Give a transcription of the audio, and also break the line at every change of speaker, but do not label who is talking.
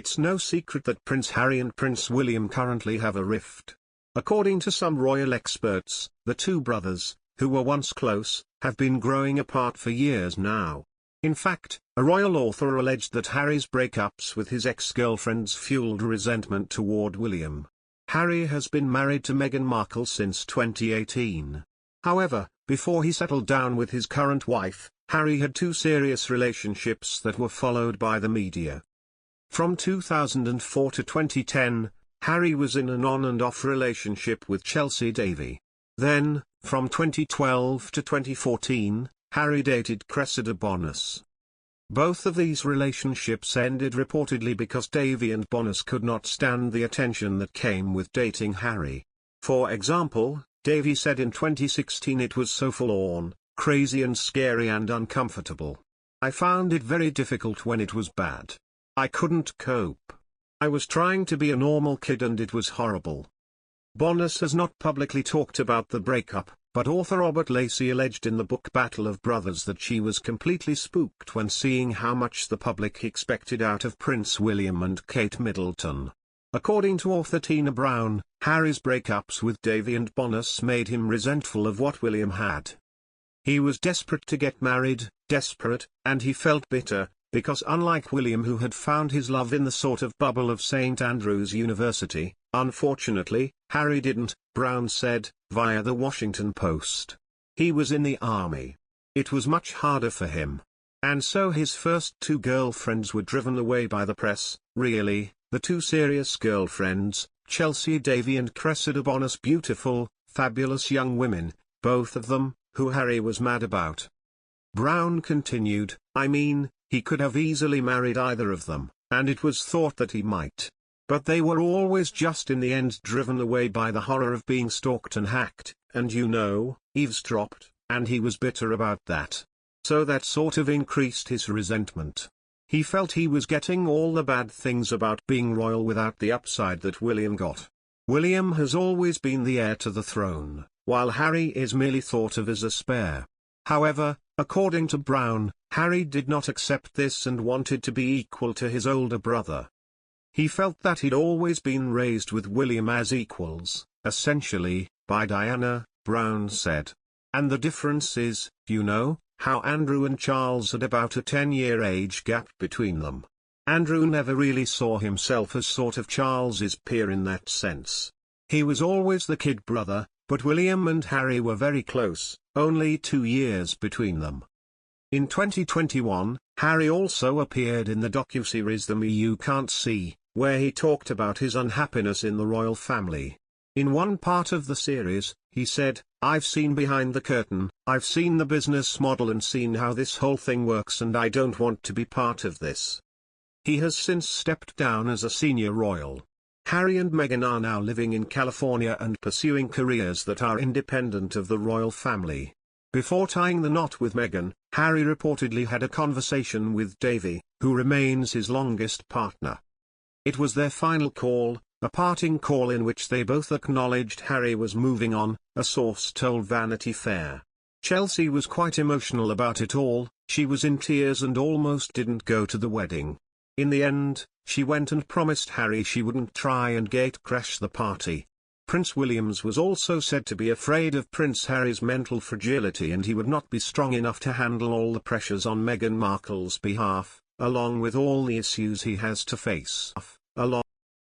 It's no secret that Prince Harry and Prince William currently have a rift. According to some royal experts, the two brothers, who were once close, have been growing apart for years now. In fact, a royal author alleged that Harry's breakups with his ex-girlfriends fueled resentment toward William. Harry has been married to Meghan Markle since 2018. However, before he settled down with his current wife, Harry had two serious relationships that were followed by the media. From 2004 to 2010, Harry was in an on and off relationship with Chelsy Davy. Then, from 2012 to 2014, Harry dated Cressida Bonas. Both of these relationships ended reportedly because Davy and Bonas could not stand the attention that came with dating Harry. For example, Davy said in 2016 it was so full-on, crazy and scary and uncomfortable. I found it very difficult when it was bad. I couldn't cope. I was trying to be a normal kid and it was horrible. Bonas has not publicly talked about the breakup, but author Robert Lacey alleged in the book Battle of Brothers that she was completely spooked when seeing how much the public expected out of Prince William and Kate Middleton. According to author Tina Brown, Harry's breakups with Davy and Bonas made him resentful of what William had. He was desperate to get married, desperate, and he felt bitter, because unlike William, who had found his love in the sort of bubble of St. Andrew's University, unfortunately, Harry didn't, Brown said, via the Washington Post. He was in the army. It was much harder for him. And so his first two girlfriends were driven away by the press. Really, the two serious girlfriends, Chelsy Davy and Cressida Bonas, beautiful, fabulous young women, both of them, who Harry was mad about. Brown continued, I mean, he could have easily married either of them, and it was thought that he might. But they were always just in the end driven away by the horror of being stalked and hacked, and eavesdropped, and he was bitter about that. So that sort of increased his resentment. He felt he was getting all the bad things about being royal without the upside that William got. William has always been the heir to the throne, while Harry is merely thought of as a spare. However, according to Brown, Harry did not accept this and wanted to be equal to his older brother. He felt that he'd always been raised with William as equals, essentially, by Diana, Brown said. And the difference is, how Andrew and Charles had about a 10-year age gap between them. Andrew never really saw himself as sort of Charles's peer in that sense. He was always the kid brother, but William and Harry were very close, only 2 years between them. In 2021, Harry also appeared in the docuseries The Me You Can't See, where he talked about his unhappiness in the royal family. In one part of the series, he said, I've seen behind the curtain, I've seen the business model and seen how this whole thing works, and I don't want to be part of this. He has since stepped down as a senior royal. Harry and Meghan are now living in California and pursuing careers that are independent of the royal family. Before tying the knot with Meghan, Harry reportedly had a conversation with Davy, who remains his longest partner. It was their final call, a parting call in which they both acknowledged Harry was moving on, a source told Vanity Fair. Chelsy was quite emotional about it all, she was in tears and almost didn't go to the wedding. In the end, she went and promised Harry she wouldn't try and gatecrash the party. Prince Williams was also said to be afraid of Prince Harry's mental fragility, and he would not be strong enough to handle all the pressures on Meghan Markle's behalf, along with all the issues he has to face.